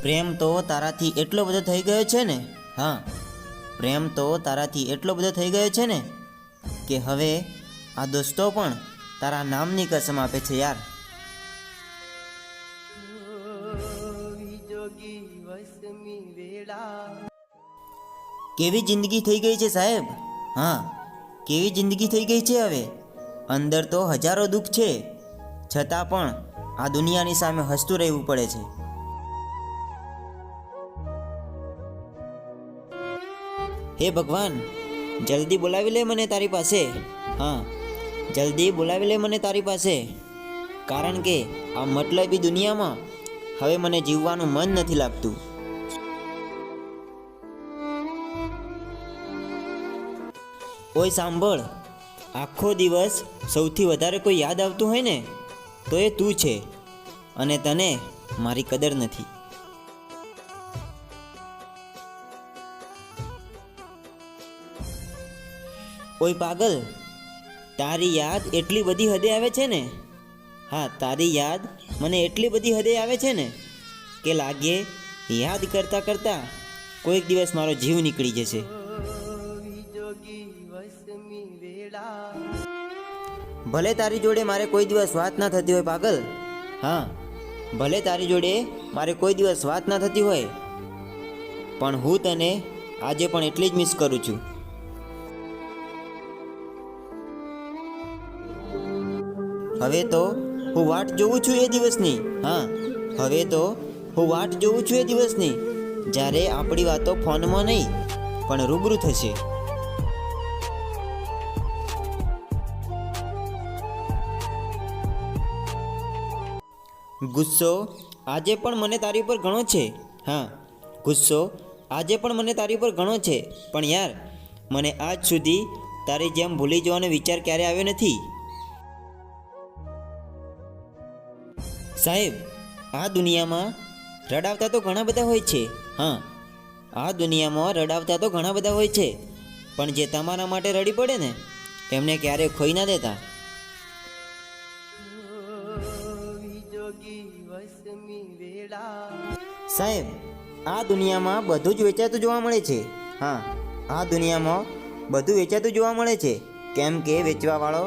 પ્રેમ તો તારાથી એટલો બધો થઈ ગયો છે ને, હા, પ્રેમ તો તારાથી એટલો બધો થઈ ગયો છે ને કે હવે આ દોસ્તો પણ તારા નામની કસમ આપે છે યાર. કેવી જિંદગી થઈ ગઈ છે સાહેબ, હા, કેવી જિંદગી થઈ ગઈ છે હવે. અંદર તો હજારો દુઃખ છે, છતાં પણ આ દુનિયાની સામે હસતું રહેવું પડે છે. હે ભગવાન, જલ્દી બોલાવી લે મને તારી પાસે. હા, જલ્દી બોલાવી લે મને તારી પાસે, કારણ કે આ મતલબી દુનિયામાં હવે મને જીવવાનું મન નથી લાગતું. ઓય સાંભળ, આખો દિવસ સૌથી વધારે કોઈ યાદ આવતું હોય ને તો એ તું છે, અને તને મારી કદર નથી. ઓય પાગલ, તારી યાદ એટલી બધી હદે આવે છે ને, હા, તારી યાદ મને એટલી બધી હદે આવે છે ને કે લાગે યાદ કરતાં કરતાં કોઈક દિવસ મારો જીવ નીકળી જશે. ભલે તારી જોડે મારે કોઈ દિવસ વાત ના થતી હોય પાગલ, હા, ભલે તારી જોડે મારે કોઈ દિવસ વાત ના થતી હોય, પણ હું તને આજે પણ એટલી જ મિસ કરું છું. હવે તો હું વાટ જોઉં છું એ દિવસની, હા, હવે તો હું વાટ જોઉં છું એ દિવસની જ્યારે આપણી વાતો ફોનમાં નહીં પણ રૂબરૂ થશે. ગુસ્સો આજે પણ મને તારી ઉપર ઘણો છે, હા, ગુસ્સો આજે પણ મને તારી ઉપર ઘણો છે, પણ યાર મને આજ સુધી તારી જેમ ભૂલી જવાનો વિચાર ક્યારે આવ્યો નથી. સાહેબ, આ દુનિયામાં રડાવતા તો ઘણા બધા હોય છે, હા, આ દુનિયામાં રડાવતા તો ઘણા બધા હોય છે, પણ જે તમારા માટે રડી પડે ને એમને ક્યારેય ખોઈ ના દેતા. સાહેબ, આ દુનિયામાં બધું જ વેચાતું જોવા મળે છે, હા, આ દુનિયામાં બધું વેચાતું જોવા મળે છે, કેમ કે વેચવાવાળો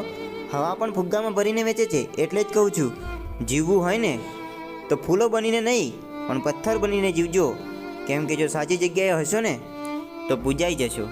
હવા પણ ફુગ્ગામાં ભરીને વેચે છે. એટલે જ કહું છું, જીવવું હોય ને તો ફૂલો બનીને નહીં પણ પથ્થર બનીને જીવજો, કેમ કે જો સાચી જગ્યાએ હશો ને તો પૂજાઈ જશો.